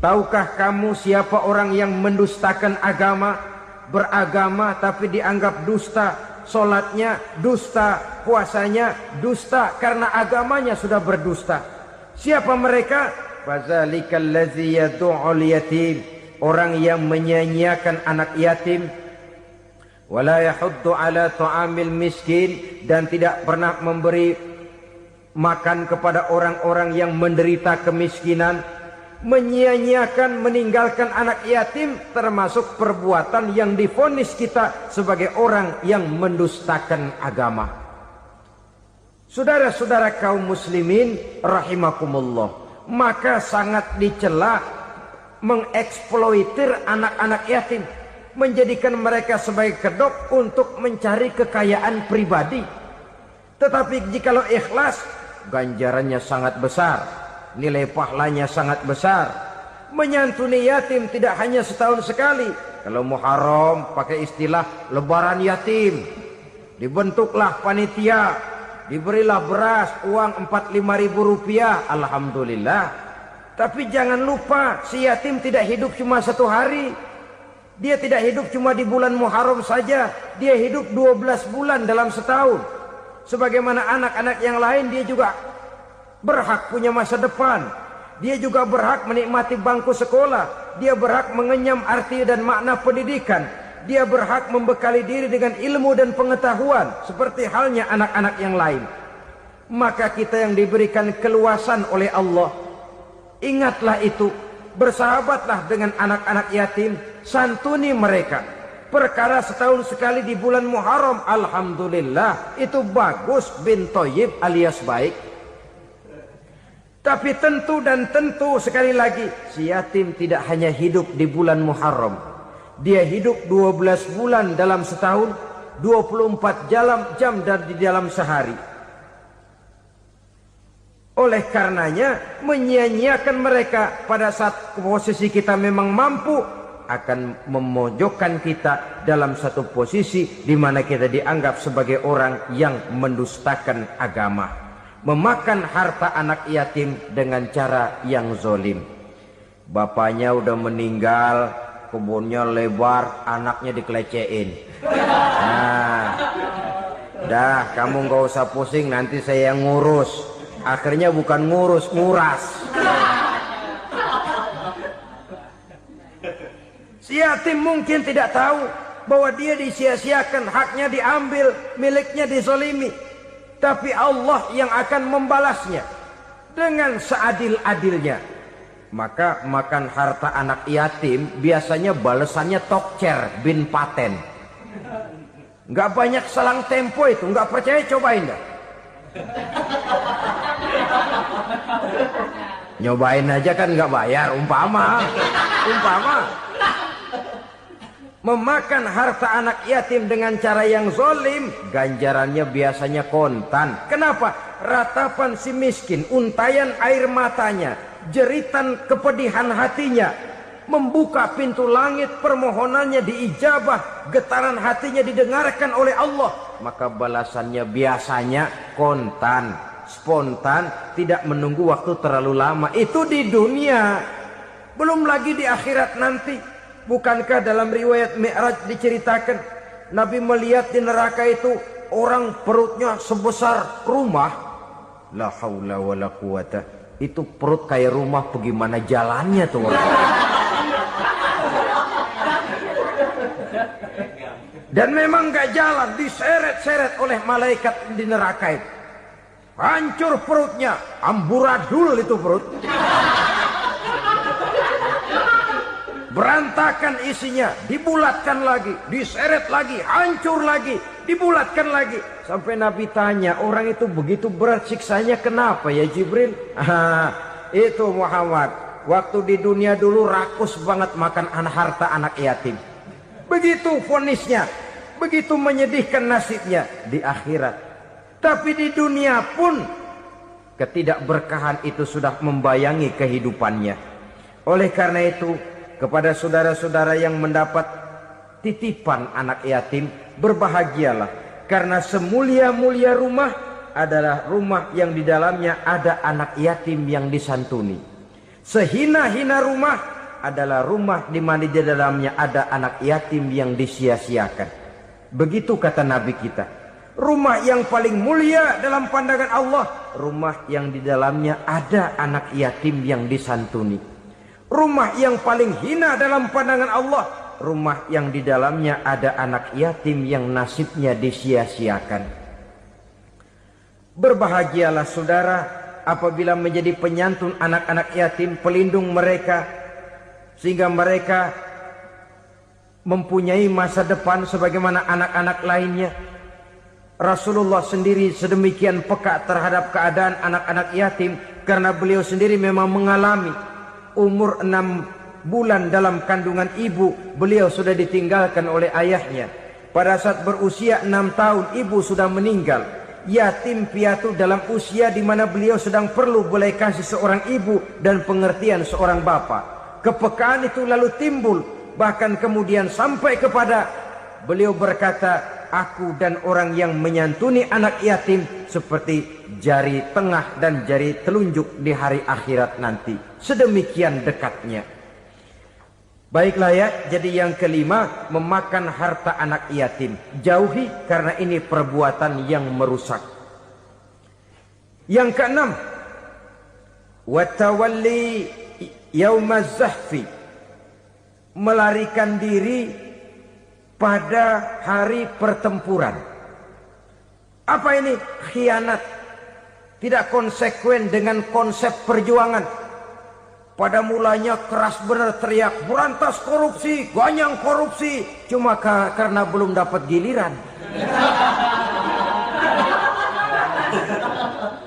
Tahukah kamu siapa orang yang mendustakan agama? Beragama tapi dianggap dusta, solatnya dusta, puasanya dusta, karena agamanya sudah berdusta. Siapa mereka? Fazalikal ladzi yad'ul yatim, orang yang menyia-nyiakan anak yatim. Wala yahuddu ala ta'amil miskin, dan tidak pernah memberi makan kepada orang-orang yang menderita kemiskinan. Menyia-nyiakan, meninggalkan anak yatim termasuk perbuatan yang divonis kita sebagai orang yang mendustakan agama. Saudara-saudara kaum muslimin rahimakumullah, maka sangat dicela mengeksploitir anak-anak yatim, menjadikan mereka sebagai kedok untuk mencari kekayaan pribadi. Tetapi jikalau ikhlas, ganjarannya sangat besar. nilai pahalanya sangat besar. Menyantuni yatim tidak hanya setahun sekali. Kalau Muharram pakai istilah lebaran yatim. Dibentuklah panitia, diberilah beras, uang 4-5 ribu rupiah, alhamdulillah. Tapi jangan lupa, si yatim tidak hidup cuma satu hari. Dia tidak hidup cuma di bulan Muharram saja. Dia hidup 12 bulan dalam setahun. Sebagaimana anak-anak yang lain, dia juga berhak punya masa depan. Dia juga berhak menikmati bangku sekolah. Dia berhak mengenyam arti dan makna pendidikan. Dia berhak membekali diri dengan ilmu dan pengetahuan. Seperti halnya anak-anak yang lain. Maka kita yang diberikan keluasan oleh Allah, ingatlah itu. Bersahabatlah dengan anak-anak yatim. Santuni mereka. Perkara setahun sekali di bulan Muharram, alhamdulillah, itu bagus, bin Thayyib alias baik. Tapi tentu dan tentu sekali lagi, si yatim tidak hanya hidup di bulan Muharram. Dia hidup 12 bulan dalam setahun, 24 jam di dalam sehari. Oleh karenanya, menyia-nyiakan mereka pada saat posisi kita memang mampu, akan memojokkan kita dalam satu posisi di mana kita dianggap sebagai orang yang mendustakan agama. Memakan harta anak yatim dengan cara yang zolim. Bapaknya udah meninggal, kebunnya lebar, anaknya dikelecehin. Nah, dah kamu gak usah pusing, nanti saya yang ngurus. Akhirnya bukan ngurus, nguras. Si yatim mungkin tidak tahu bahwa dia disia-siakan, haknya diambil, miliknya dizolimi. Tapi Allah yang akan membalasnya dengan seadil-adilnya. Maka makan harta anak yatim biasanya balasannya tokcer bin paten. Nggak banyak selang tempo itu, nggak percaya cobain dah. Nyobain aja kan nggak bayar, umpama. Memakan harta anak yatim dengan cara yang zolim, ganjarannya biasanya kontan. Kenapa? Ratapan si miskin, untayan air matanya, jeritan kepedihan hatinya, membuka pintu langit, permohonannya diijabah, getaran hatinya didengarkan oleh Allah. Maka balasannya biasanya kontan, spontan, tidak menunggu waktu terlalu lama. Itu di dunia, belum lagi di akhirat nanti. Bukankah dalam riwayat Mi'raj diceritakan Nabi melihat di neraka itu orang perutnya sebesar rumah. La haula wa la quwata. Itu perut kayak rumah, bagaimana jalannya tuh orang. Dan memang gak jalan, diseret-seret oleh malaikat di neraka itu. Hancur perutnya, amburadul itu perut. Berantakan isinya, dibulatkan lagi, diseret lagi, hancur lagi, dibulatkan lagi. Sampai Nabi tanya, orang itu begitu berat siksanya kenapa ya Jibril? Itu Muhammad, waktu di dunia dulu rakus banget makan harta anak yatim. Begitu vonisnya, begitu menyedihkan nasibnya di akhirat. Tapi di dunia pun ketidakberkahan itu sudah membayangi kehidupannya. Oleh karena itu, kepada saudara-saudara yang mendapat titipan anak yatim, berbahagialah, karena semulia-mulia rumah adalah rumah yang di dalamnya ada anak yatim yang disantuni. Sehina-hina rumah adalah rumah di mana di dalamnya ada anak yatim yang disia-siakan. Begitu kata Nabi kita. Rumah yang paling mulia dalam pandangan Allah, rumah yang di dalamnya ada anak yatim yang disantuni. Rumah yang paling hina dalam pandangan Allah, rumah yang di dalamnya ada anak yatim yang nasibnya disia-siakan. Berbahagialah saudara apabila menjadi penyantun anak-anak yatim, pelindung mereka, sehingga mereka mempunyai masa depan sebagaimana anak-anak lainnya. Rasulullah sendiri sedemikian peka terhadap keadaan anak-anak yatim karena beliau sendiri memang mengalami. Umur 6 bulan dalam kandungan ibu, beliau sudah ditinggalkan oleh ayahnya. Pada saat berusia 6 tahun, ibu sudah meninggal. yatim piatu dalam usia di mana beliau sedang perlu belas kasih seorang ibu dan pengertian seorang bapak. Kepekaan itu lalu timbul, bahkan kemudian sampai kepada beliau berkata, aku dan orang yang menyantuni anak yatim seperti jari tengah dan jari telunjuk di hari akhirat nanti. Sedemikian dekatnya. Baiklah ya, jadi yang kelima, memakan harta anak yatim. Jauhi karena ini perbuatan yang merusak. Yang keenam, watawalli yaumaz zahfi, melarikan diri pada hari pertempuran. Apa ini? Khianat. Tidak konsekuen dengan konsep perjuangan. Pada mulanya keras benar teriak, berantas korupsi, ganyang korupsi. Cuma karena belum dapat giliran.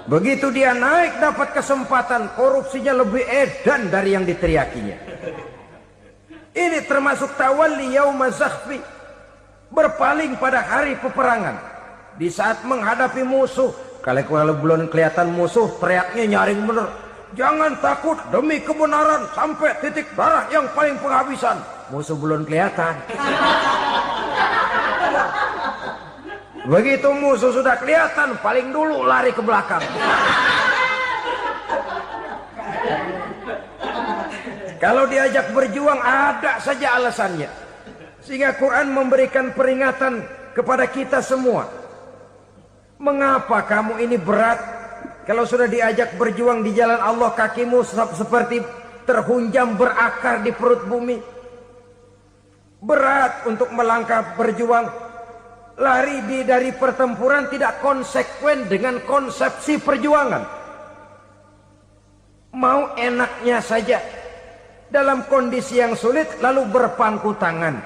Begitu dia naik dapat kesempatan, korupsinya lebih edan dari yang diteriakinya. Ini termasuk tawalli yaumaz zahfi, berpaling pada hari peperangan. Di saat menghadapi musuh, kalau belum kelihatan musuh, teriaknya nyaring bener. Jangan takut demi kebenaran sampai titik darah yang paling penghabisan. Musuh belum kelihatan. Begitu musuh sudah kelihatan, paling dulu lari ke belakang. Kalau diajak berjuang ada saja alasannya. Sehingga Quran memberikan peringatan kepada kita semua. Mengapa kamu ini berat? Kalau sudah diajak berjuang di jalan Allah, kakimu seperti terhunjam berakar di perut bumi. Berat untuk melangkah berjuang. Lari dari pertempuran tidak konsekuen dengan konsepsi perjuangan. Mau enaknya saja. Dalam kondisi yang sulit lalu berpangku tangan.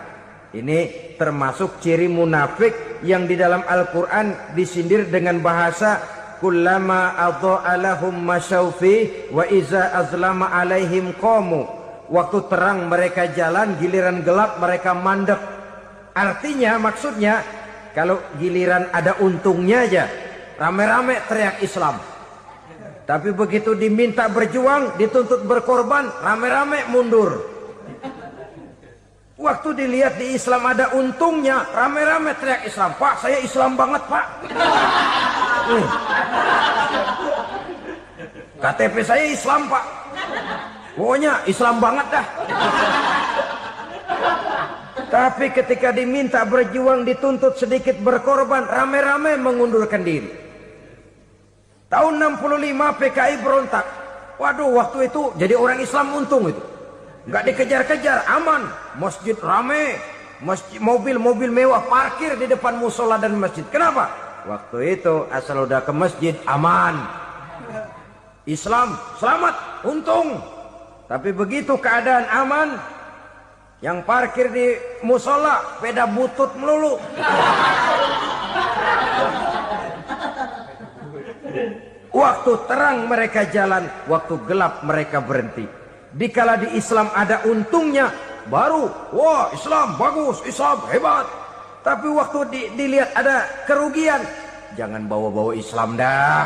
Ini termasuk ciri munafik yang di dalam Al-Quran disindir dengan bahasa kullama adha'a lahum masyaufi wa iza azlama alaihim qamu. Waktu terang mereka jalan, giliran gelap mereka mandek. Artinya, maksudnya kalau giliran ada untungnya aja, rame-rame teriak Islam. Tapi begitu diminta berjuang, dituntut berkorban, rame-rame mundur. Waktu dilihat di Islam ada untungnya, rame-rame teriak Islam. Pak, saya Islam banget, Pak. KTP saya Islam, Pak. Pokoknya Islam banget dah. Tapi ketika diminta berjuang, dituntut sedikit berkorban, rame-rame mengundurkan diri. Tahun 65 PKI berontak. Waduh, waktu itu jadi orang Islam untung itu. Nggak dikejar-kejar, aman. Masjid rame, mobil-mobil mewah parkir di depan musola dan masjid. Kenapa? Waktu itu asal udah ke masjid aman. Islam selamat, untung. Tapi begitu keadaan aman, yang parkir di musola peda butut melulu. Waktu terang mereka jalan, waktu gelap mereka berhenti. Dikala di Islam ada untungnya, baru wah Islam bagus, Islam hebat. Tapi waktu dilihat ada kerugian, jangan bawa-bawa Islam dah.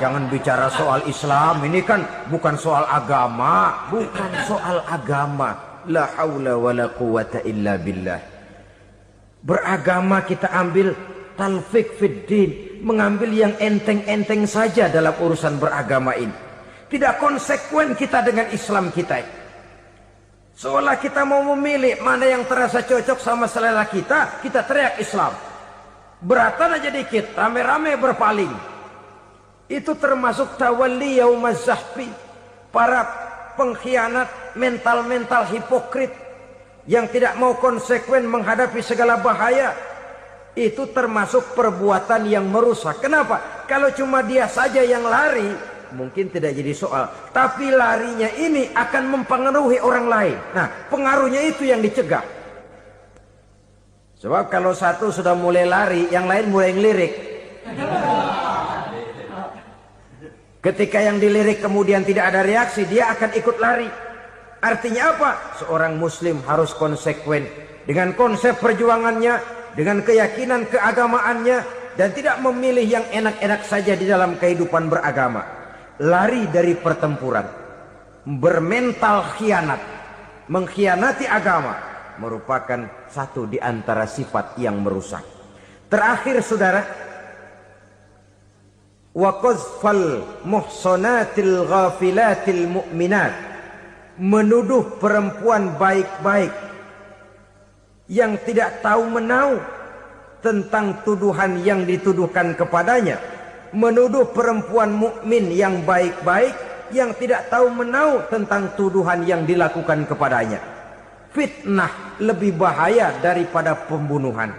Jangan bicara soal Islam, ini kan bukan soal agama. Bukan soal agama. La haula wa la quwata illa billah. Beragama kita ambil talfik fid din, mengambil yang enteng-enteng saja dalam urusan beragama ini. Tidak konsekuen kita dengan Islam kita. Seolah kita mau memilih mana yang terasa cocok sama selera kita, kita teriak Islam. Beratan aja dikit, rame-rame berpaling. Itu termasuk tawalli yaumaz zahfi. Para pengkhianat, mental-mental hipokrit yang tidak mau konsekuen menghadapi segala bahaya. Itu termasuk perbuatan yang merusak. Kenapa? Kalau cuma dia saja yang lari, mungkin tidak jadi soal. Tapi larinya ini akan mempengaruhi orang lain. Nah, pengaruhnya itu yang dicegah. Sebab kalau satu sudah mulai lari, yang lain mulai ngelirik. Ketika yang dilirik kemudian tidak ada reaksi, dia akan ikut lari. Artinya apa? Seorang muslim harus konsekuen dengan konsep perjuangannya, dengan keyakinan keagamaannya, dan tidak memilih yang enak-enak saja di dalam kehidupan beragama. Lari dari pertempuran, bermental khianat, mengkhianati agama merupakan satu di antara sifat yang merusak. Terakhir saudara, wa qazfal muhsanatil ghafilatil mu'minat, menuduh perempuan baik-baik yang tidak tahu menau tentang tuduhan yang dituduhkan kepadanya, menuduh perempuan mukmin yang baik-baik yang tidak tahu menau tentang tuduhan yang dilakukan kepadanya. Fitnah lebih bahaya daripada pembunuhan.